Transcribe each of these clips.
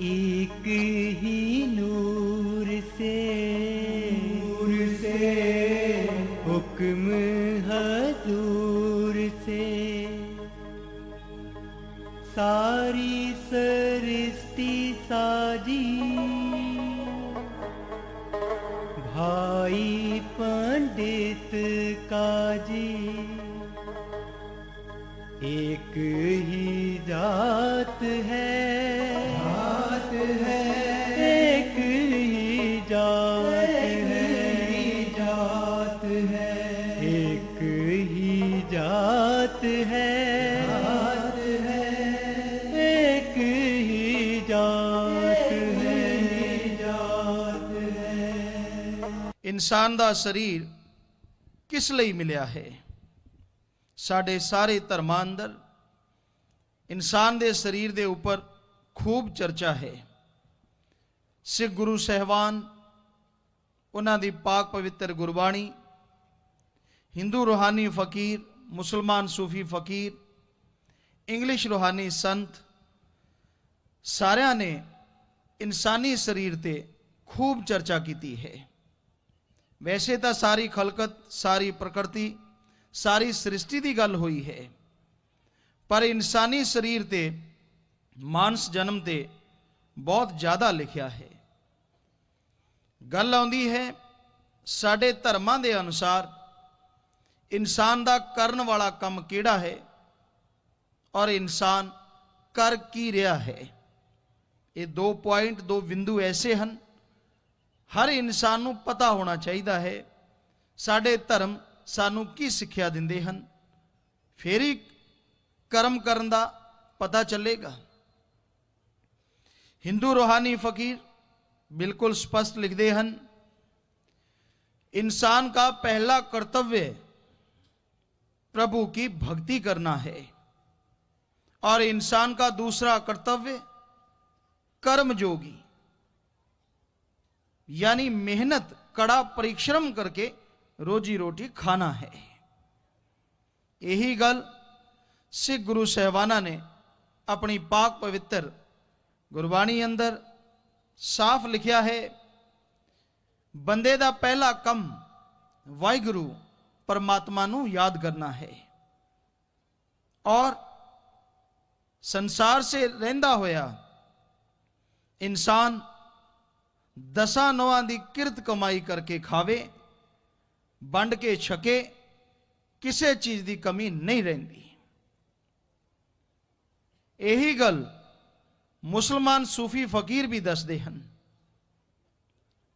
एक ही नूर से हुक्म हजूर से सारी सृष्टि साजी, भाई पंडित काजी। एक ही जात है, एक ही जात है, एक ही जात है, एक ही जात है। इंसान दा शरीर किस ਲਈ मिलिया है? साढ़े सारे धर्मां अंदर इंसान दे शरीर दे ऊपर खूब चर्चा है। सिख गुरु सहबान उन्हां दी पाक पवित्र गुरबाणी, हिंदू रूहानी फकीर, मुसलमान सूफी फकीर, इंग्लिश रूहानी संत, सारियां ने इंसानी शरीर ते खूब चर्चा की है। वैसे तो सारी खलकत, सारी प्रकृति, सारी सृष्टि की गल हुई है, पर इंसानी शरीर ते मानस जन्म ते बहुत ज़्यादा लिखा है। गल आउंदी है साडे धर्मां दे अनुसार इंसान दा करन वाला काम किहड़ा है और इंसान कर की रहा है। ये 2 पॉइंट, 2 बिंदु ऐसे हैं हर इंसान नूं पता होना चाहिए है। साडे धर्म सानू की सिक्ख्या दिंदे हन, फिर ही कर्म करन दा पता चलेगा। हिंदू रूहानी फकीर बिल्कुल स्पष्ट लिखते हैं, इंसान का पहला कर्तव्य प्रभु की भक्ति करना है और इंसान का दूसरा कर्तव्य कर्मयोगी यानी मेहनत, कड़ा परिश्रम करके रोजी रोटी खाना है। यही गल सिख गुरु सहबाना ने अपनी पाक पवित्र गुरबाणी अंदर साफ लिखा है। बंदे दा पहला कम वाहिगुरु परमात्मा नू याद करना है और संसार से रहिंदा होया इंसान 10 नौआं दी किरत कमाई करके खावे, बंड के छके, किसी चीज की कमी नहीं रहिंदी। यही गल मुसलमान सूफी फकीर भी दसदे हैं।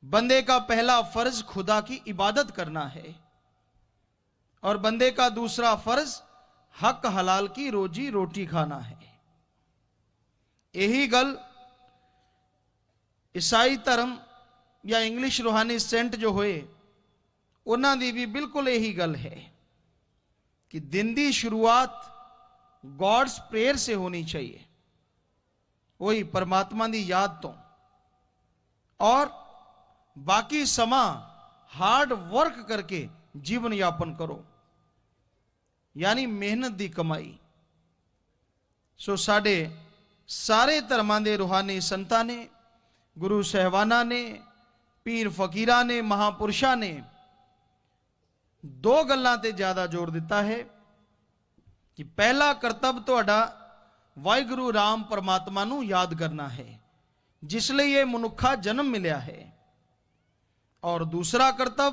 बंदे का पहला फर्ज खुदा की इबादत करना है और बंदे का दूसरा फर्ज हक हलाल की रोजी रोटी खाना है। यही गल ईसाई धर्म या इंग्लिश रूहानी सेंट जो होए उन्हां दी भी बिल्कुल यही गल है कि दिन की शुरुआत गॉड्स प्रेयर से होनी चाहिए, वही परमात्मा की याद तो, और बाकी समा हार्ड वर्क करके जीवन यापन करो, यानी मेहनत की कमाई। सो साडे सारे धर्मां दे रूहानी संतां ने, गुरु सहबाना ने, पीर फकीरां ने, महापुरुषां ने 2 गल्लां ते ज्यादा जोर दिता है कि पहला करतब तुहाडा वाहिगुरु राम परमात्मा नू याद करना है, जिसलिए ये मनुखा जन्म मिलिया है, और दूसरा करतब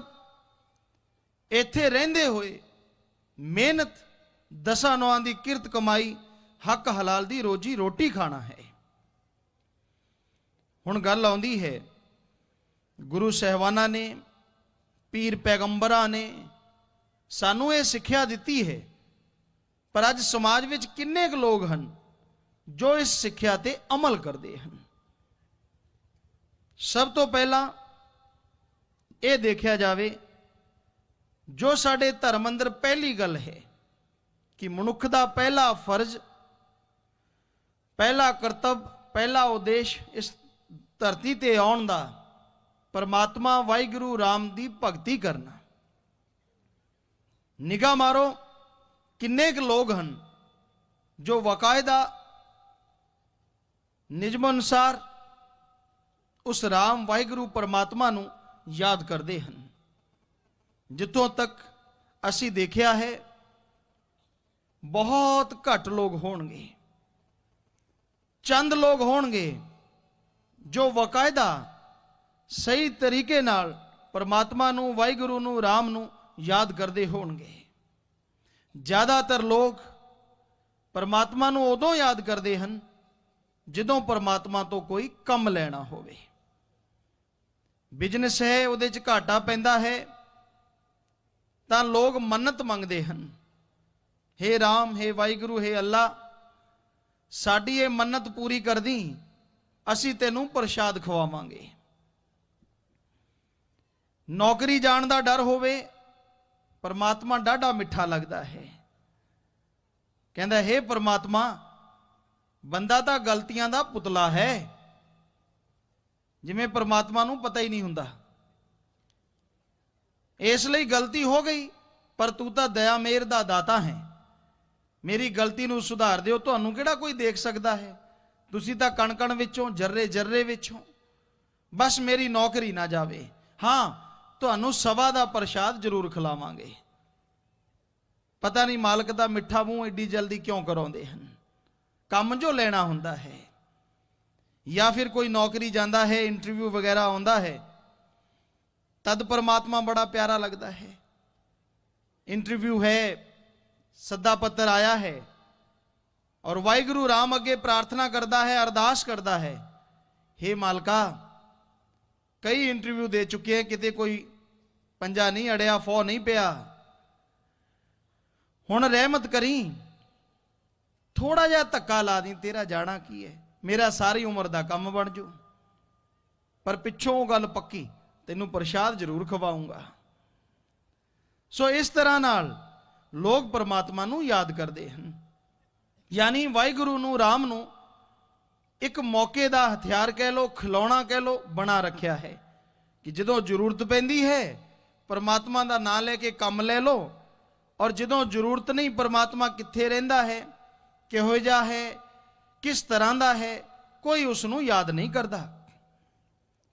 इत्थे रहिंदे होए मेहनत 10 नौआं दी किरत कमाई, हक हलाल दी रोजी रोटी खाना है। हुण गल आउंदी है गुरु सहबाना ने, पीर पैगंबरां ने सानू ये सिक्ख्या दिती है, पर अज समाज विच किन्ने क लोग हैं जो इस सिक्ख्या ते अमल करते हैं। सब तो पहला ये देखा जाए, जो साडे धर्म अंदर पहली गल है कि मनुख दा पहला फर्ज, पहला करतब, पहला उद्देश्य इस धरती ते आउण दा परमात्मा वाहिगुरु राम दी भगती करना। निगाह मारो किन्ने क लोग हैं जो वकायदा निजम अनुसार उस राम वाहिगुरु परमात्मा नूं याद करते हैं। जितों तक असी देखिया है, बहुत घट लोग होणगे, चंद लोग होणगे जो वकायदा सही तरीके नाल परमात्मा नूं, वाहिगुरु नूं, राम नूं याद करते होणगे। ज़्यादातर लोग परमात्मा नूं उदों याद करते हैं जदों परमात्मा तो कोई कम लेना होवे। बिजनेस है, उहदे च घाटा पैंदा है तां लोग मन्नत मंगते हैं, हे राम, हे वाहिगुरु, हे अल्लाह, साडी ये मन्नत पूरी कर दी, असी तैनूं प्रसाद खवावांगे। नौकरी जाण दा डर होवे, परमात्मा डाढ़ा मिठा लगता है, कहंदा हे परमात्मा, बंदा तां गलतियां दा पुतला है, जिवें परमात्मा नूं पता ही नहीं हुंदा। इसलिए गलती हो गई, पर तू तां दया मेहर दा दाता है, मेरी गलती नूं सुधार दिओ, तुहानूं किहड़ा कोई देख सकदा है, तुसीं तां कण कण विचों, जर्रे जर्रे विचों, बस मेरी नौकरी ना जावे, हाँ तुहानूं सवा दा प्रसाद जरूर खिलावांगे। पता नहीं मालक दा मिठा मूँह एडी जल्दी क्यों कराउंदे हन, काम जो लेना हुंदा है, या फिर कोई नौकरी जाता है, इंटरव्यू वगैरह आउंदा है, तद परमात्मा बड़ा प्यारा लगता है। इंटरव्यू है, सद्दा पत्र आया है, और वाहिगुरु राम अगे प्रार्थना करता है, अरदास करता है, हे मालका, कई इंटरव्यू दे चुके हैं, किते कोई पंजा नहीं अड़िया, फौ नहीं पिया, हुण रहमत करी, थोड़ा जिहा धक्का ला दी, तेरा जाना की है, मेरा सारी उम्र का काम बन जू, पर पिछों गल पक्की, तेनू प्रसाद जरूर खवाऊंगा। सो इस तरह नाल लोग परमात्मा नूं याद करते हैं, यानी वाहिगुरु नूं, राम नूं एक मौके का हथियार कह लो, खिलौना कह लो, बना रखा है कि जदों जरूरत पैंदी है परमात्मा का नाम लेके काम ले लो, और जदों जरूरत नहीं, परमात्मा कित्थे रहिंदा है, किहो जिहा है, किस तरह का है, कोई उसनूं याद नहीं करता।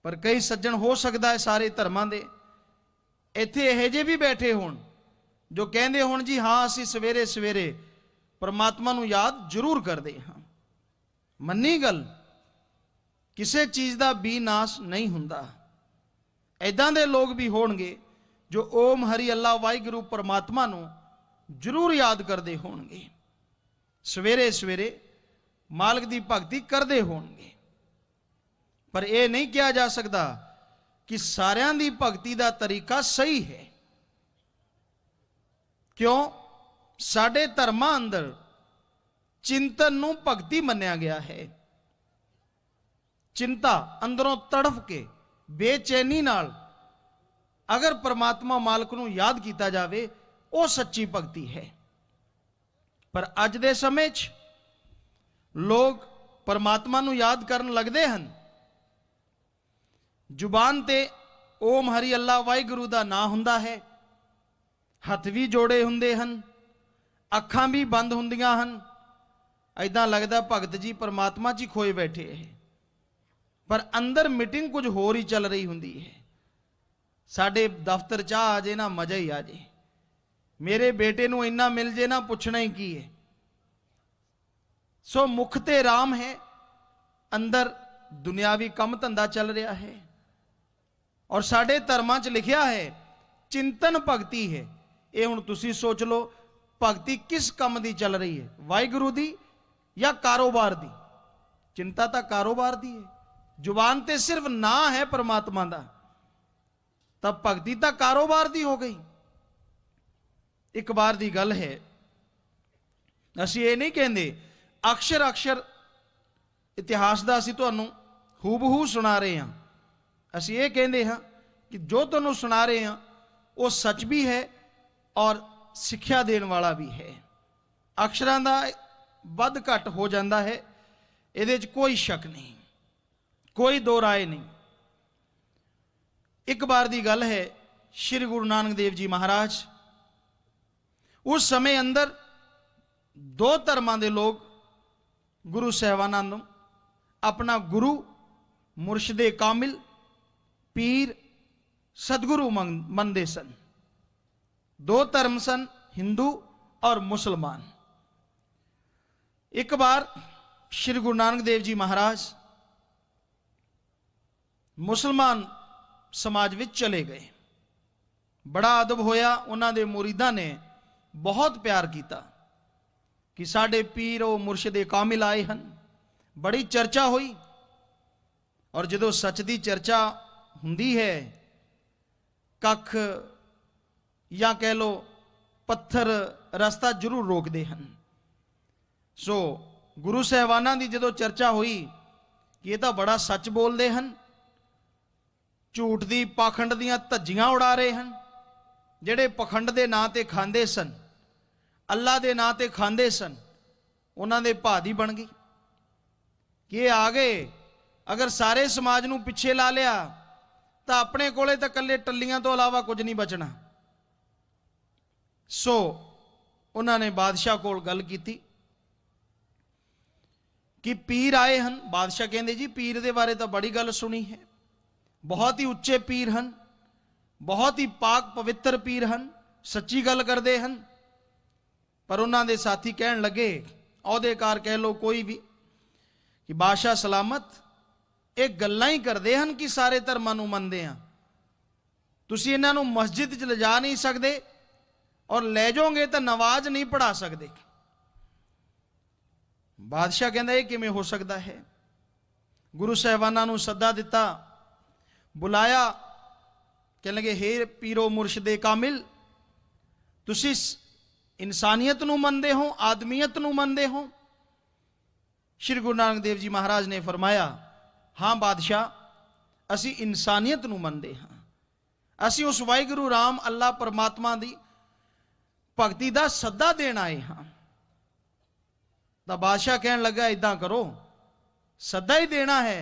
पर कई सज्जन हो सकता है सारे धर्मां दे इत्थे इहो जे भी बैठे होण जो कहंदे होण जी हाँ असीं सवेरे सवेरे परमात्मा नूं याद जरूर करते हाँ। मन्नी गल, किसी चीज़ का भी नाश नहीं हुंदा। ऐदां दे लोग भी होणगे जो ओम हरि अल्लाह वाहिगुरु परमात्मा नूं जरूर याद करते होणगे, सवेरे सवेरे मालिक की भगती करते होणगे। पर यह नहीं कहा जा सकता कि सारियां दी भगती का तरीका सही है। क्यों? साडे धर्मां अंदर चिंतन नूं भगती मन्निया गया है। चिंता अंदरों तड़फ के बेचैनी नाल अगर परमात्मा मालिक नूं याद किया जाए, वो सच्ची भगती है। पर अज दे समय च लोग परमात्मा नूं याद करन लगदे हन, जुबान ते ओम हरि अल्लाह वाहिगुरु दा नाम हुंदा है, हथ भी जोड़े हुंदे हन, अखां भी बंद हुंदियां हन, ऐदां लगदा भगत जी परमात्मा च ही खोए बैठे है। पर अंदर मीटिंग कुछ होर ही चल रही हुंदी है। साडे दफ्तर च आ जे ना मजा ही आ जे, मेरे बेटे नूं इन्ना मिल जे ना पुछना ही की है। सो मुख ते राम है, अंदर दुनियावी कम धंधा चल रहा है। और साडे धर्मां च लिखिया है चिंतन भगती है। ये हुण तुसीं सोच लो भगती किस कम दी चल रही है, वाहिगुरु दी या कारोबार दी? चिंता तो कारोबार दी है, जुबान ते सिर्फ ना है परमात्मा दा, तब भगती तो कारोबार दी हो गई। एक बार दी गल है, असीं ये नहीं कहंदे अक्षर अक्षर इतिहास दा असीं तुहानूं हूबहू सुना रहे हैं। असीं ये कहंदे हां कि जो तुहानूं सुना रहे हैं वो सच भी है और सिक्ख्या देने वाला भी है। अक्षरां दा वध घट हो जाता है, इहदे च कोई शक नहीं, कोई दो राय नहीं। एक बार दी गल है, श्री गुरु नानक देव जी महाराज उस समय अंदर दो धर्मां दे लोग गुरु साहिबानां नूं अपना गुरु मुर्शदे कामिल पीर सदगुरु मनते सन। दो धर्म सन, हिंदू और मुसलमान। एक बार श्री गुरु नानक देव जी महाराज मुसलमान समाज विच चले गए। बड़ा अदब होया, उन्हां दे मुरीदां ने बहुत प्यार किया कि साडे पीर वो मुर्शदे कामिल आए हैं। बड़ी चर्चा हुई, और जदों सच की चर्चा हुंदी है, कख या कह लो पत्थर रास्ता जरूर रोकते हैं। सो गुरु साहबानां दी जदों चर्चा हुई कि ये तो बड़ा सच बोलते हैं, झूठ की पाखंड दियां धज्जियां उड़ा रहे हैं। ਜਿਹੜੇ पखंड के नां ते खांदे सन, अल्लाह के नां ते खांदे सन, उन्हां दे भादी बन गई कि ये आ गए, अगर सारे समाज नूं पिछे ला लिया तो अपने कोले तो कल्ले टल्लियां तो अलावा कुछ नहीं बचना। सो उन्होंने बादशाह कोल गल की कि पीर आए हैं। बादशाह कहते जी पीर दे बारे तो बड़ी गल सुनी है, बहुत ही उच्चे पीर हैं, बहुत ही पाक पवित्र पीर हैं, सच्ची गल करते हैं। पर उन्होंने साथी कहन लगे, अहदेकार कह लो कोई भी, कि बादशाह सलामत एक गल्लां ही करते हैं कि सारे धर्मां नूं मनदे हैं, तुसीं इन्हां नूं मस्जिद च लिजा नहीं सकते, और ले जाओगे तो नवाज नहीं पढ़ा सकते। बादशाह कहता यह किवें हो सकता है। गुरु साहबानां नूं सद्दा दिता, बुलाया, कहने लगे हे पीरो मुर्शदे कामिल, तुसी इंसानियत नूं मनदे हो, आदमीयत नूं मनदे हो। श्री गुरु नानक देव जी महाराज ने फरमाया, हाँ बादशाह, असी इंसानियत नूं मनदे हां, असी उस वाहिगुरू राम अल्लाह परमात्मा दी भगती दा सद्दा देण आए हां। तां बादशाह कहन लगा, इदां करो, सद्दा ही देना है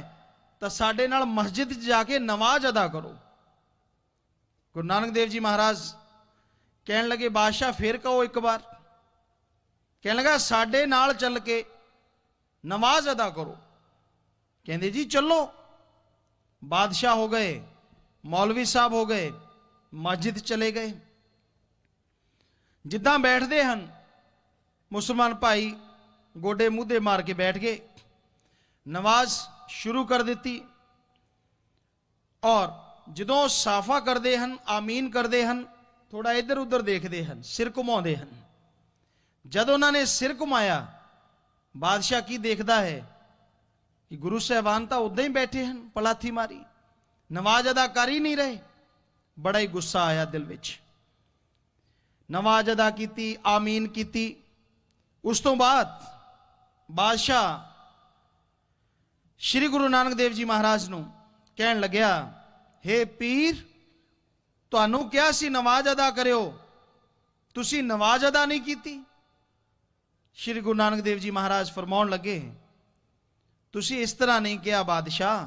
तो साडे नाल मस्जिद जाके नमाज अदा करो। गुरु नानक देव जी महाराज कहन लगे, बादशाह फिर कहो एक बार। कहने लगा, साडे नाल चल के नमाज अदा करो। कहते जी चलो। बादशाह हो गए, मौलवी साहब हो गए, मस्जिद चले गए। जिद्दां बैठते हैं, मुसलमान भाई गोडे मूधे मार के बैठ गए, नमाज शुरू कर दी। और जदों साफा करते हैं, आमीन करते हैं, थोड़ा इधर उधर देखते हैं, सिर घुमाते हैं। जब उन्होंने सिर घुमाया, बादशाह की देखता है कि गुरु साहबान तो उदा ही बैठे हैं, पलाथी मारी, नमाज अदा कर ही नहीं रहे। बड़ा ही गुस्सा आया दिल विच। नमाज अदा की, आमीन की। उस तो बाद बादशाह श्री गुरु नानक देव जी महाराज नूं कहन लग्या, हे पीर, तुहानू क्या सी नमाज अदा करियो, तुसी नमाज अदा नहीं की। श्री गुरु नानक देव जी महाराज फरमाउण लगे, तुसी इस तरह नहीं किया बादशाह,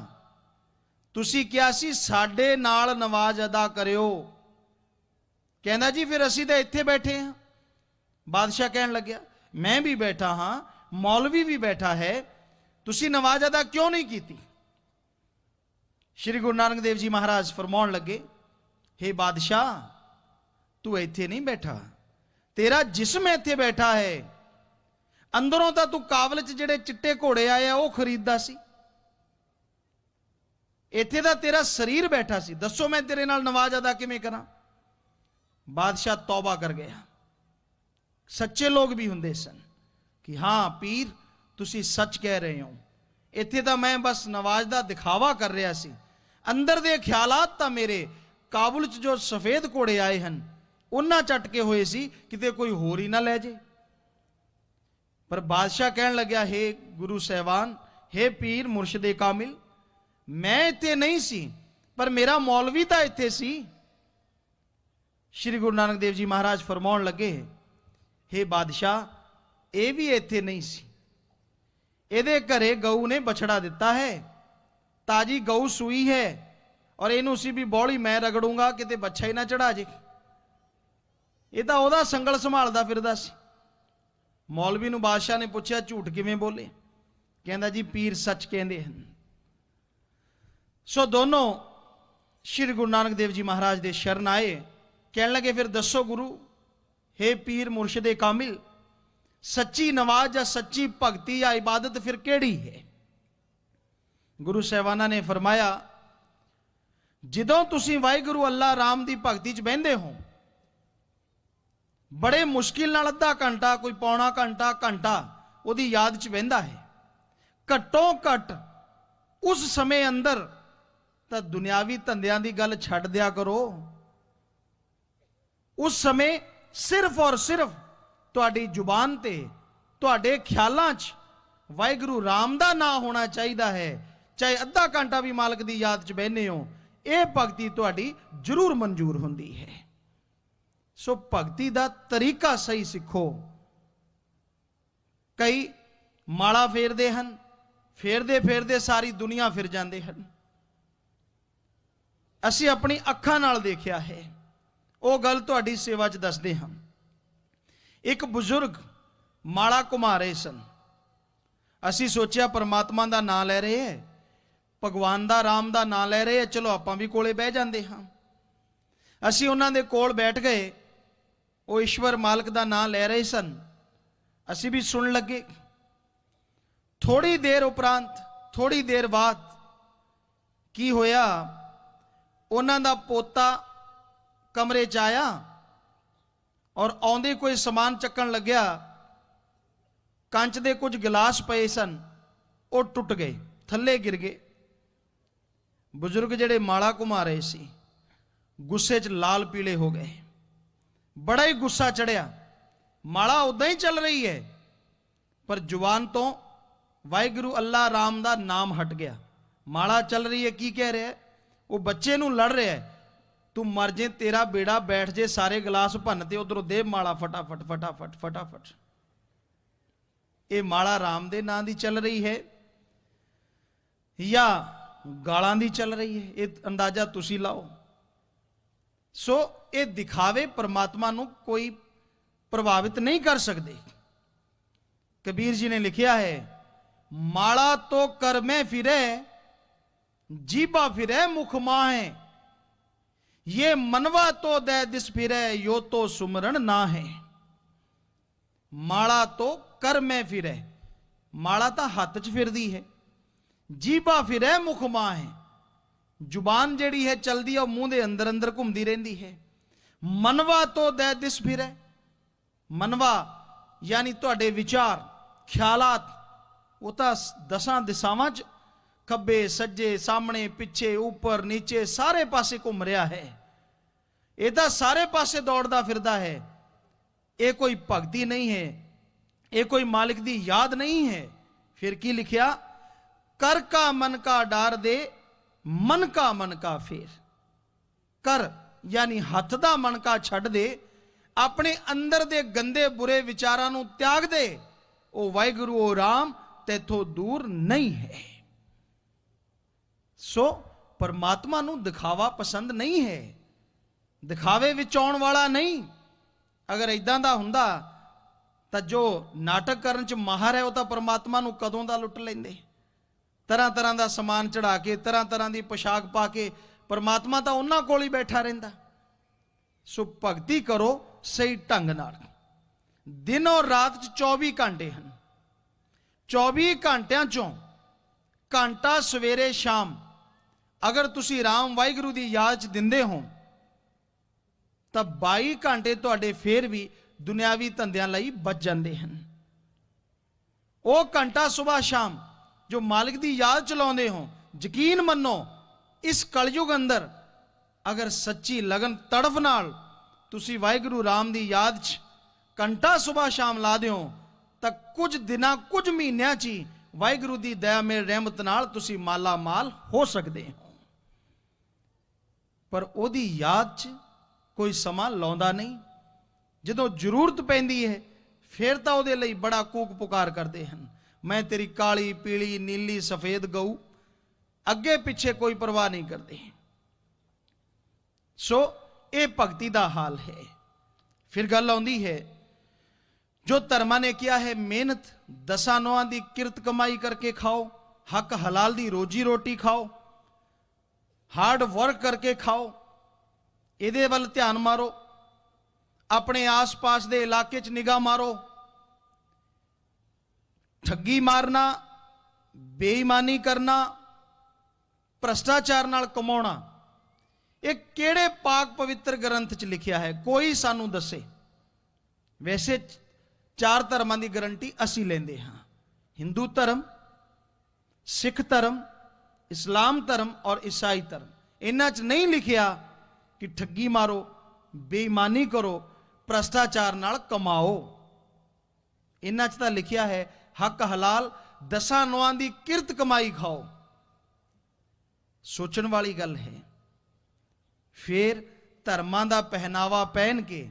तुसी क्या सी साडे नाल नमाज अदा करियो। कहना जी फिर असी तो इत्थे बैठे हैं। बादशाह कहन लग्या, मैं भी बैठा हाँ, मौलवी भी बैठा है, तुसी नमाज अदा क्यों नहीं की। श्री गुरु नानक देव जी महाराज फरमाउण लगे, हे बादशाह, तू इत्थे नहीं बैठा, तेरा जिस्म इत्थे बैठा है, अंदरों तो तू काबल च जिहड़े चिट्टे घोड़े आए वो खरीददा सी, इत्थे दा तेरा शरीर बैठा सी, दसो मैं तेरे नाल नमाज अदा किवें करां। बादशाह तौबा कर गया। सच्चे लोग भी हुंदे सन कि हाँ पीर तुसी सच कह रहे हो, इत्थे तां मैं बस नमाज दा दिखावा कर रहा सी, अंदर दे ख्यालात तां मेरे काबुल च जो सफेद घोड़े आए हैं उन्हां चटके हुए सी, किते कोई होर ही ना लै जे। पर बादशाह कहन लग्या, हे गुरु साहबान, हे पीर मुर्शदे कामिल, मैं इत्थे नहीं सी, पर मेरा मौलवी तां इत्थे सी। श्री गुरु नानक देव जी महाराज फरमाउण लगे, हे बादशाह, ये भी इत्थे नहीं सी, ਇਹਦੇ ਘਰੇ गऊ ने बछड़ा दिता है, ताजी गऊ सूई है, और इनू सी भी बौली मैं रगड़ूंगा किते बच्चा ही ना चढ़ा जे। ये तो ओदा संगल संभालदा फिरदा सी। मौलवी नूं बादशाह ने पूछा झूठ किवें बोले। कहंदा जी पीर सच कहंदे हन। सो दोनों श्री गुरु नानक देव जी महाराज के शरण आए, कहने लगे फिर दसो गुरु, हे पीर मुर्शिदे कामिल, सच्ची नवाज या सच्ची भगती या इबादत फिर केड़ी है? गुरु साहिबाना ने फरमाया, जदों तुसीं वाहिगुरु अल्लाह राम की भगती च बहिंदे हो, बड़े मुश्किल नाल अद्धा घंटा, कोई पौना घंटा, घंटा उहदी याद च बहिंदा है। घट्टों घट उस समय अंदर तां दुनियावी धंधियां दी गल छड्ड दिया करो। उस समय सिर्फ और सिर्फ तुहाडी जुबान ते तुहाडे ख्यालां च वाहिगुरु राम दा नाम होना चाहिदा है। चाहे अद्धा घंटा भी मालक दी याद च बहने हो, यह भगती तुहाडी जरूर मंजूर हुंदी है। सो भगती दा तरीका सही सिखो। कई माला फेरदे हन, फेरदे फेरदे सारी दुनिया फिर जाते हैं। असी अपनी अखां नाल देखिया है, वो गल तुहाडी सेवा च दसदे हां। एक बुजुर्ग माला घुमा रहे सन। असी सोचिया परमात्मा का नाम लै रहे है, भगवान दा राम दा नाम लै रहे है, चलो आपां भी कोले बह जांदे हां। असी उन्हां दे कोल बैठ गए, वो ईश्वर मालक दा नाम लै रहे सन, असी भी सुन लगे। थोड़ी देर उपरांत, थोड़ी देर बाद की होया, उन्हां दा पोता कमरे च आया और आउंदे कोई समान चक्कन लग्या, कंच दे कुछ गिलास पे सन, वो टुट गए, थल्ले गिर गए। बुजुर्ग जेड़े माला घुमा रहे सी गुस्से च लाल पीले हो गए, बड़ा ही गुस्सा चढ़िया। माला उदां ही चल रही है पर जुबान तो वाहिगुरु अल्लाह राम दा नाम हट गया। माला चल रही है, की कह रहा है, वो बच्चे नूं लड़ रहा है, तू मर जे, तेरा बेड़ा बैठ जे, सारे गिलास भनते, उधरों दे माला फटाफट फटाफट फटाफट। ये माला राम दे नाम दी चल रही है या गालां दी चल रही है, ये अंदाजा तुसी लाओ। सो ये दिखावे परमात्मा नूं कोई प्रभावित नहीं कर सकते। कबीर जी ने लिखा है, माला तो कर में फिरे, जीबा फिरे मुख माहे, ये मनवा तो दे दिस फिरे, यो तो सुमरण ना है। माला तो कर में फिरे, माला तो हाथ च फिरदी है, जीबा फिरे मुख माहे, जुबान जड़ी है चलदी है मुंह दे अंदर अंदर घूमती रहती है। मनवा तो दे दिस फिरे, मनवा यानी तुहाडे विचार ख्यालात, वो तो दसां दिशावां च खब्बे सज्जे सामने पिछे ऊपर नीचे सारे पासे घूम रहा है। ये तो सारे पासे दौड़दा फिरदा है। ये कोई भगती नहीं है, ये कोई मालिक दी याद नहीं है। फिर की लिखिया, कर का मन का डार दे, मन का फेर। कर यानी हथ दा मन का छड़ दे, अपने अंदर दे गंदे बुरे विचारां नूं त्याग दे। ओ वाहिगुरु ओ राम तेथों दूर नहीं है। सो परमात्मा नूं दिखावा पसंद नहीं है, दिखावे विच आउण वाला नहीं। अगर इदां दा हुंदा तां जो नाटक करन च माहर है वो तां परमात्मा नूं कदों दा लुट लैंदे। तरह तरह का समान चढ़ा के, तरह तरह की पोशाक पा के परमात्मा तो उन्हां कोल ही बैठा रहिंदा। सो भगती करो सही ढंग नाल। दिन और रात 24 घंटे हैं, 24 घंटियां चों घंटा सवेरे शाम अगर तुसी राम वाहिगुरु की याद च दिंदे हो तो 22 घंटे तुहाडे फिर भी दुनियावी धंधियां लई बच जाते हैं। वो घंटा सुबह शाम जो मालिक की याद चलाते हो, यकीन मनो इस कलयुग अंदर अगर सच्ची लगन तड़फ नाल तुसी वाहिगुरु राम की याद च घंटा सुबह शाम ला दो तो कुछ दिना कुछ महीनों च ही वाहिगुरु की दया मेल रहमत नाल तुसी माला माल हो सकते हो। पर ओदी याद च कोई समा लाउंदा नहीं। जदों जरूरत पैंदी है फिर तो उहदे लई बड़ा कूक पुकार करते हैं, मैं तेरी काली पीली नीली सफेद गऊ, अगे पिछे कोई परवाह नहीं करते। सो ये भगती का हाल है। फिर गल आउंदी है, जो धर्मा ने किया है मेहनत दसा नौआं की किरत कमाई करके खाओ, हक हलाल दी रोजी रोटी खाओ, हार्ड वर्क करके खाओ, ਇਹਦੇ ਵੱਲ ਧਿਆਨ ਮਾਰੋ। ਆਪਣੇ ਆਸ-ਪਾਸ ਦੇ ਇਲਾਕੇ 'ਚ ਨਿਗਾਹ ਮਾਰੋ। ਠੱਗੀ ਮਾਰਨਾ, ਬੇਈਮਾਨੀ ਕਰਨਾ, ਭ੍ਰਸ਼ਟਾਚਾਰ ਨਾਲ ਕਮਾਉਣਾ, ਇਹ ਕਿਹੜੇ ਪਾਕ ਪਵਿੱਤਰ ਗ੍ਰੰਥ 'ਚ ਲਿਖਿਆ ਹੈ? ਕੋਈ ਸਾਨੂੰ ਦੱਸੇ। ਵੈਸੇ 4 ਧਰਮਾਂ ਦੀ ਗਰੰਟੀ ਅਸੀਂ ਲੈਂਦੇ ਹਾਂ, ਹਿੰਦੂ ਧਰਮ, ਸਿੱਖ ਧਰਮ, इस्लाम धर्म और ईसाई धर्म। इन्हां च नहीं लिखिया कि ठगी मारो, बेईमानी करो, भ्रष्टाचार नाल कमाओ। इन्हां च तां लिखिया है हक हलाल, 10 नौआं दी किरत कमाई खाओ। सोचण वाली गल है। फिर धर्मां दा पहनावा पहन के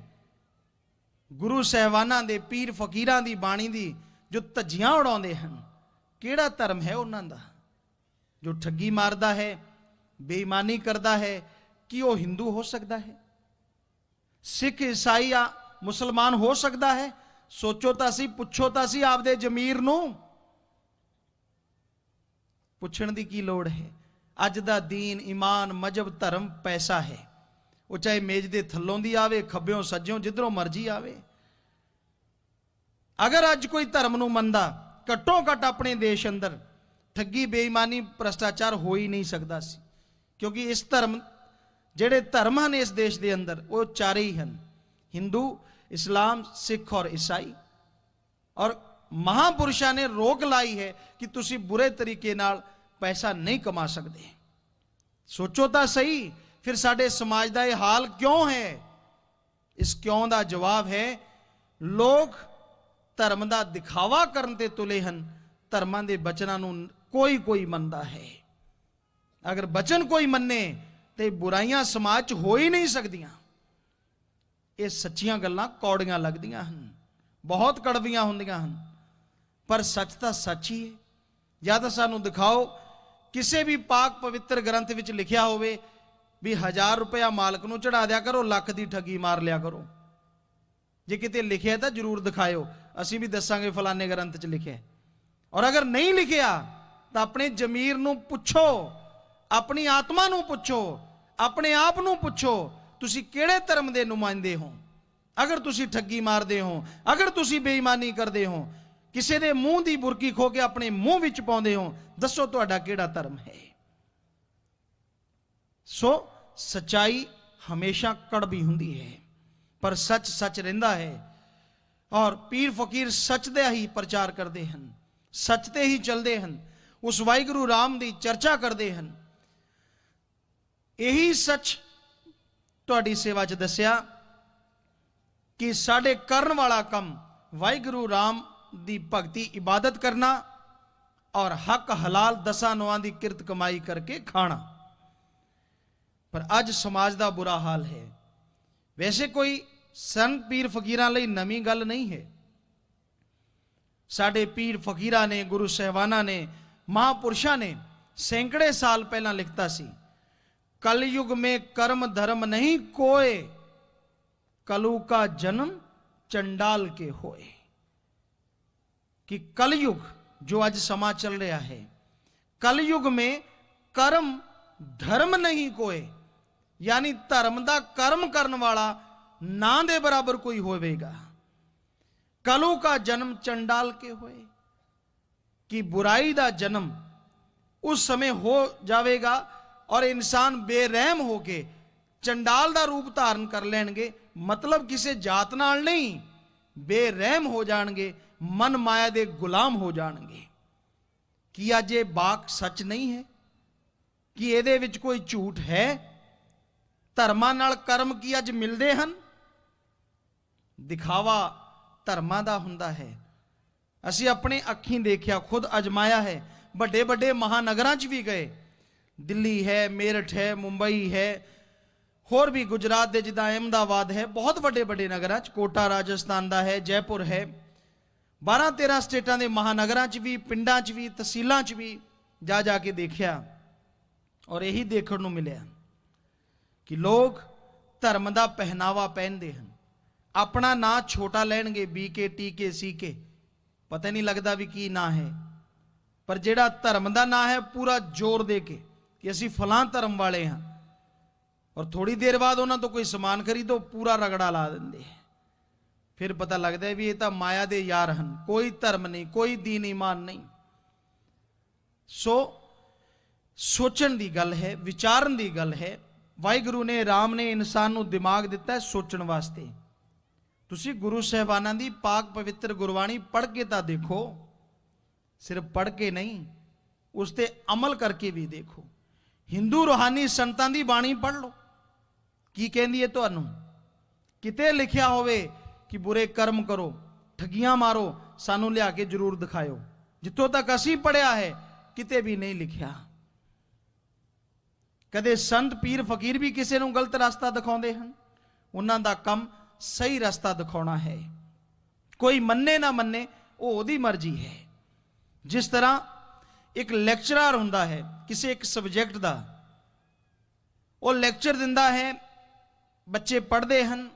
गुरु साहिबानां दे, पीर फकीरां दी बाणी दी जो धज्जियां उड़ाउंदे हन, किहड़ा धर्म है उन्हां दा? जो ठगी मारदा है, बेईमानी करदा है, कि वह हिंदू हो सकता है? सिख, ईसाई या मुसलमान हो सकता है? सोचो तां सी, पुछो तां सी आपदे जमीर नूं। पुछण दी की लोड़ है? अज दा दीन, ईमान, मजहब, धर्म पैसा है। वो चाहे मेज दे थल्लों दी आवे, खब्बियों सज्जों, जिधरों मर्जी आवे। अगर अज कोई धर्म नूं मनदा, घट्टों घट अपने देश अंदर ठगी, बेईमानी, भ्रष्टाचार हो ही नहीं सकता सी। क्योंकि इस धर्म, जेड़े धर्म हैं इस देश के अंदर, वो 4 ही हैं, हिंदू, इस्लाम, सिख और ईसाई। और महापुरुषों ने रोक लाई है कि तुसी बुरे तरीके नाल पैसा नहीं कमा सकते। सोचो तो सही, फिर साडे समाज का यह हाल क्यों है? इस क्यों का जवाब है, लोग धर्म का दिखावा करन ते तुले हन, धर्मां दे बचनां नूं कोई कोई मनदा है। अगर बचन कोई मन्ने तो बुराइयां समाज च हो ही नहीं सकदियां। ये सच्चियां गल्लां कौड़ियां लगदियां हन, बहुत कड़वियां हुंदियां हन, पर सच तो सच ही है। या तो सानूं दिखाओ किसी भी पाक पवित्र ग्रंथ विच लिखिया होवे भी 1000 रुपया मालक नूं चढ़ा दिया करो, लाख दी ठगी मार लिया करो। जे किते लिखिया तो जरूर दिखाओ, असीं भी दसांगे फलाने ग्रंथ च लिखिया। और अगर नहीं लिखिया तो अपने जमीर नूं पुछो, अपनी आत्मा नूं पुछो, अपने आप नूं पुछो, तुसी किहड़े धर्म दे नुमाइंदे हो? अगर तुसी ठगी मारदे हो, अगर तुसी बेईमानी करदे हो, किसी दे मूंह दी बुरकी खो के अपने मूंह विच पाउंदे हो, दसो तुहाडा किहड़ा धर्म है? सो सच्चाई हमेशा कड़वी हुंदी है, पर सच सच रहिंदा है। और पीर फकीर सच दा ही प्रचार करते हैं, सच ते ही चलते हैं, उस वाहिगुरु राम की चर्चा करते हैं। यही सच तुहाडी सेवा च दसिया कि साडे करन वाला कम वाहिगुरु राम की भगती, इबादत करना और हक हलाल 10 नौआं की किरत कमाई करके खाना। पर अज समाज का बुरा हाल है। वैसे कोई संत पीर फकीरां लई नवी गल नहीं है। साडे पीर फकीरां ने, गुरु साहिबाना ने, महापुरुषां ने सैकड़े साल पहला लिखता सी, कलयुग में कर्म धर्म नहीं कोय, कलु का जन्म चंडाल के होए। कि कलयुग जो आज समा चल रहा है, कलयुग में कर्म धर्म नहीं कोय, यानी धर्म दा कर्म करने वाला ना दे बराबर कोई होवेगा। कलु का जन्म चंडाल के होए, कि बुराई दा जन्म उस समय हो जाएगा और इंसान बेरहम होके चंडाल दा रूप धारण कर लेंगे। मतलब किसी जात नाल नहीं, बेरहम हो जाएंगे, मन माया दे गुलाम हो जाएंगे। कि अज ये बाक सच नहीं है? कि ਇਹਦੇ ਵਿੱਚ कोई झूठ है? धर्मां नाल कर्म की अज मिलते हैं? दिखावा धर्मां दा हुंदा है। असी अपने अखीं देखिया, खुद अजमाया है। बड़े बड़े महानगरां च भी गए, दिल्ली है, मेरठ है, मुंबई है, होर भी गुजरात दे जिद्दां अहमदाबाद है, बहुत बड़े बड़े नगरां च, कोटा राजस्थान दा है, जयपुर है, 12-13 स्टेटां दे महानगरां च भी, पिंडां च भी, तहसीलां च भी जा जाके देखिया। और यही देखने को मिले कि लोग धर्म का पहनावा पहनते हैं, अपना ना छोटा लैणगे, BK TK CK, पता नहीं लगता भी की ना है। पर जेड़ा धर्म का ना है पूरा जोर दे के कि ਅਸੀਂ ਫਲਾਂ ਧਰਮ ਵਾਲੇ ਹਾਂ, ਔਰ ਥੋੜੀ ਦੇਰ ਬਾਅਦ ਉਹਨਾਂ ਤੋਂ ਕੋਈ ਸਮਾਨ ਖਰੀਦੋ ਪੂਰਾ ਰਗੜਾ ਲਾ ਦਿੰਦੇ ਹੈ। ਫਿਰ ਪਤਾ ਲੱਗਦਾ ਹੈ ਵੀ ਇਹ ਤਾਂ ਮਾਇਆ ਦੇ ਯਾਰ ਹਨ, ਕੋਈ ਧਰਮ ਨਹੀਂ, ਕੋਈ ਦੀਨ ਈਮਾਨ ਨਹੀਂ। ਸੋ ਸੋਚਣ ਦੀ ਗੱਲ ਹੈ, ਵਿਚਾਰਨ ਦੀ ਗੱਲ ਹੈ। ਵਾਹਿਗੁਰੂ ਨੇ, ਰਾਮ ਨੇ ਇਨਸਾਨ ਨੂੰ ਦਿਮਾਗ ਦਿੱਤਾ ਹੈ ਸੋਚਣ ਵਾਸਤੇ। ਤੁਸੀਂ ਗੁਰੂ ਸਾਹਿਬਾਨਾਂ ਦੀ ਪਾਕ ਪਵਿੱਤਰ ਗੁਰਬਾਣੀ ਪੜ੍ਹ ਕੇ ਤਾਂ ਦੇਖੋ, ਸਿਰਫ ਪੜ੍ਹ ਕੇ ਨਹੀਂ, ਉਸ ਤੇ ਅਮਲ ਕਰਕੇ ਵੀ ਦੇਖੋ। ਹਿੰਦੂ ਰੂਹਾਨੀ ਸੰਤਾਂ ਦੀ ਬਾਣੀ ਪੜ੍ਹ ਲਓ, ਕੀ ਕਹਿੰਦੀ ਹੈ ਤੁਹਾਨੂੰ। ਕਿਤੇ ਲਿਖਿਆ ਹੋਵੇ ਕਿ ਬੁਰੇ ਕਰਮ ਕਰੋ, ਠੱਗੀਆਂ ਮਾਰੋ, ਸਾਨੂੰ ਲਿਆ ਕੇ ਜ਼ਰੂਰ ਦਿਖਾਇਓ। ਜਿੱਥੋਂ ਤੱਕ ਅਸੀਂ ਪੜ੍ਹਿਆ ਹੈ ਕਿਤੇ ਵੀ ਨਹੀਂ ਲਿਖਿਆ। ਕਦੇ ਸੰਤ ਪੀਰ ਫਕੀਰ ਵੀ ਕਿਸੇ ਨੂੰ ਗਲਤ ਰਸਤਾ ਦਿਖਾਉਂਦੇ ਹਨ? ਉਹਨਾਂ ਦਾ ਕੰਮ ਸਹੀ ਰਸਤਾ ਦਿਖਾਉਣਾ ਹੈ। ਕੋਈ ਮੰਨੇ ਨਾ ਮੰਨੇ ਉਹ ਉਹਦੀ ਮਰਜ਼ੀ ਹੈ। ਜਿਸ ਤਰ੍ਹਾਂ ਇੱਕ ਲੈਕਚਰਰ ਹੁੰਦਾ ਹੈ ਕਿਸੇ ਇੱਕ ਸਬਜੈਕਟ ਦਾ, ਉਹ ਲੈਕਚਰ ਦਿੰਦਾ ਹੈ, ਬੱਚੇ ਪੜ੍ਹਦੇ ਹਨ,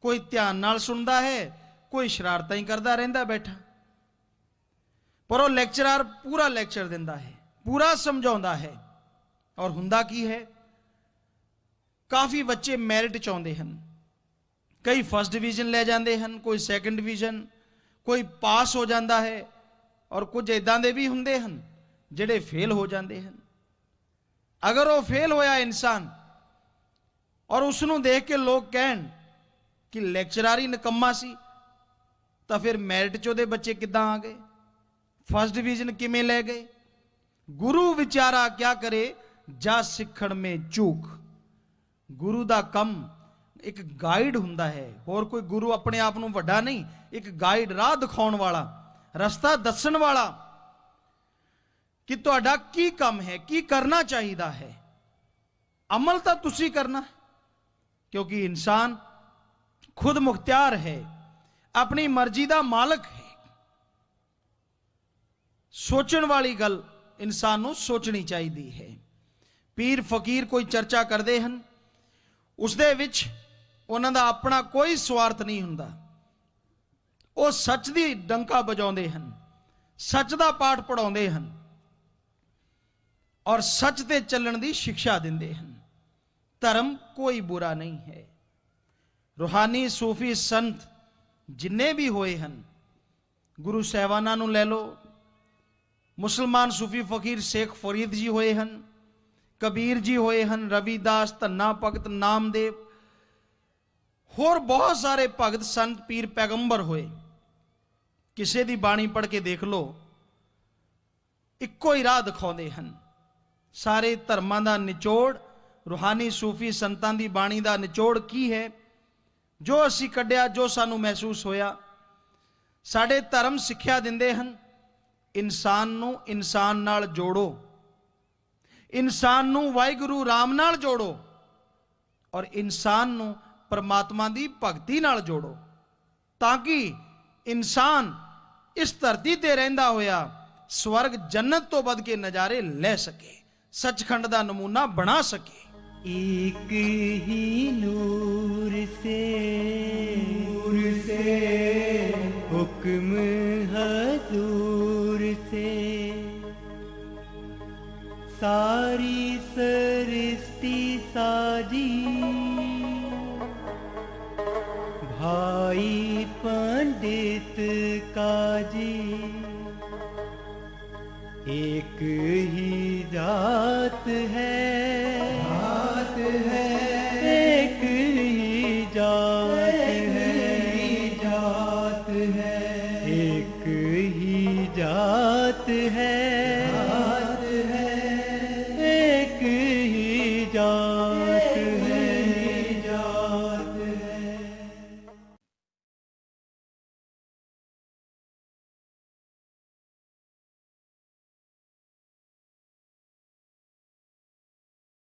ਕੋਈ ਧਿਆਨ ਨਾਲ ਸੁਣਦਾ ਹੈ, ਕੋਈ ਸ਼ਰਾਰਤਾਂ ਹੀ ਕਰਦਾ ਰਹਿੰਦਾ ਬੈਠਾ। ਪਰ ਉਹ ਲੈਕਚਰਰ ਪੂਰਾ ਲੈਕਚਰ ਦਿੰਦਾ ਹੈ, ਪੂਰਾ ਸਮਝਾਉਂਦਾ ਹੈ, ਔਰ ਹੁੰਦਾ ਕੀ ਹੈ, ਕਾਫੀ ਬੱਚੇ ਮੈਰਿਟ ਚ ਆਉਂਦੇ ਹਨ। ਕਈ ਫਸਟ ਡਿਵੀਜ਼ਨ ਲੈ ਜਾਂਦੇ ਹਨ, ਕੋਈ ਸੈਕੰਡ ਡਿਵੀਜ਼ਨ, ਕੋਈ ਪਾਸ ਹੋ ਜਾਂਦਾ ਹੈ, ਔਰ ਕੁਝ ਇਦਾਂ ਦੇ ਵੀ ਹੁੰਦੇ ਹਨ ਜਿਹੜੇ ਫੇਲ ਹੋ ਜਾਂਦੇ ਹਨ। ਅਗਰ ਉਹ ਫੇਲ ਹੋਇਆ ਇਨਸਾਨ, ਔਰ ਉਸ ਨੂੰ ਦੇਖ ਕੇ ਲੋਕ ਕਹਿਣ ਕਿ ਲੈਕਚਰਰ ਹੀ ਨਿਕੰਮਾ ਸੀ, ਤਾਂ ਫਿਰ ਮੈਰਿਟ ਚ ਉਹਦੇ ਬੱਚੇ ਕਿੱਦਾਂ ਆ ਗਏ, ਫਸਟ ਡਿਵੀਜ਼ਨ ਕਿਵੇਂ ਲੈ ਗਏ। ਗੁਰੂ ਵਿਚਾਰਾ ਕਿਆ ਕਰੇ, ਜਾ ਸਿੱਖਣ ਮੇ ਚੂਕ। ਗੁਰੂ ਦਾ ਕੰਮ ਇੱਕ ਗਾਈਡ ਹੁੰਦਾ ਹੈ, ਹੋਰ ਕੋਈ ਗੁਰੂ ਆਪਣੇ ਆਪ ਨੂੰ ਵੱਡਾ ਨਹੀਂ, ਇੱਕ ਗਾਈਡ, ਰਾਹ ਦਿਖਾਉਣ ਵਾਲਾ, ਰਸਤਾ ਦੱਸਣ ਵਾਲਾ ਕਿ ਤੁਹਾਡਾ ਕੀ ਕੰਮ ਹੈ, ਕੀ ਕਰਨਾ ਚਾਹੀਦਾ ਹੈ। ਅਮਲ ਤਾਂ ਤੁਸੀਂ ਕਰਨਾ, ਕਿਉਂਕਿ ਇਨਸਾਨ ਖੁਦ ਮੁਖਤਿਆਰ ਹੈ, ਆਪਣੀ ਮਰਜ਼ੀ ਦਾ ਮਾਲਕ ਹੈ। ਸੋਚਣ ਵਾਲੀ ਗੱਲ ਇਨਸਾਨ ਨੂੰ ਸੋਚਣੀ ਚਾਹੀਦੀ ਹੈ। ਪੀਰ ਫਕੀਰ ਕੋਈ ਚਰਚਾ ਕਰਦੇ ਹਨ, ਉਸ ਦੇ ਵਿੱਚ ਉਹਨਾਂ ਦਾ ਆਪਣਾ ਕੋਈ ਸਵਾਰਥ ਨਹੀਂ ਹੁੰਦਾ। ਉਹ ਸੱਚ ਦੀ ਡੰਕਾ ਵਜਾਉਂਦੇ ਹਨ, ਸੱਚ ਦਾ ਪਾਠ ਪੜਾਉਂਦੇ ਹਨ, ਔਰ ਸੱਚ ਤੇ ਚੱਲਣ ਦੀ ਸਿੱਖਿਆ ਦਿੰਦੇ ਹਨ। ਧਰਮ ਕੋਈ ਬੁਰਾ ਨਹੀਂ ਹੈ। ਰੂਹਾਨੀ ਸੂਫੀ ਸੰਤ ਜਿੰਨੇ ਵੀ ਹੋਏ ਹਨ, ਗੁਰੂ ਸਾਹਿਬਾਨਾਂ ਨੂੰ ਲੈ ਲਓ, ਮੁਸਲਮਾਨ ਸੂਫੀ ਫਕੀਰ ਸ਼ੇਖ ਫਰੀਦ ਜੀ ਹੋਏ ਹਨ, ਕਬੀਰ ਜੀ ਹੋਏ ਹਨ, ਰਵੀਦਾਸ, ਧੰਨਾ ਭਗਤ, ਨਾਮਦੇਵ, ਹੋਰ ਬਹੁਤ ਸਾਰੇ ਭਗਤ ਸੰਤ ਪੀਰ ਪੈਗੰਬਰ ਹੋਏ। ਕਿਸੇ ਦੀ ਬਾਣੀ ਪੜ੍ਹ ਕੇ ਦੇਖ ਲਓ, ਇੱਕੋ ਹੀ ਰਾਹ ਦਿਖਾਉਂਦੇ ਹਨ। ਸਾਰੇ ਧਰਮਾਂ ਦਾ ਨਿਚੋੜ, ਰੂਹਾਨੀ ਸੂਫੀ ਸੰਤਾਂ ਦੀ ਬਾਣੀ ਦਾ ਨਿਚੋੜ ਕੀ ਹੈ, ਜੋ ਅਸੀਂ ਕੱਢਿਆ, ਜੋ ਸਾਨੂੰ ਮਹਿਸੂਸ ਹੋਇਆ। ਸਾਡੇ ਧਰਮ ਸਿੱਖਿਆ ਦਿੰਦੇ ਹਨ, ਇਨਸਾਨ ਨੂੰ ਇਨਸਾਨ ਨਾਲ ਜੋੜੋ, ਇਨਸਾਨ ਨੂੰ ਵਾਹਿਗੁਰੂ ਰਾਮ ਨਾਲ ਜੋੜੋ, ਔਰ ਇਨਸਾਨ ਨੂੰ ਪਰਮਾਤਮਾ ਦੀ ਭਗਤੀ ਨਾਲ ਜੋੜੋ, ਤਾਂ ਕਿ ਇਨਸਾਨ ਇਸ ਧਰਤੀ ਤੇ ਰਹਿੰਦਾ ਹੋਇਆ ਸਵਰਗ ਜੰਨਤ ਤੋਂ ਵੱਧ ਕੇ ਨਜ਼ਾਰੇ ਲੈ ਸਕੇ, ਸੱਚਖੰਡ ਦਾ ਨਮੂਨਾ ਬਣਾ ਸਕੇ। एक ही नूर से हुक्म हजूर से सारी सृष्टि साजी, भाई पंडित काजी, एक ही जात है, एक ही जात है।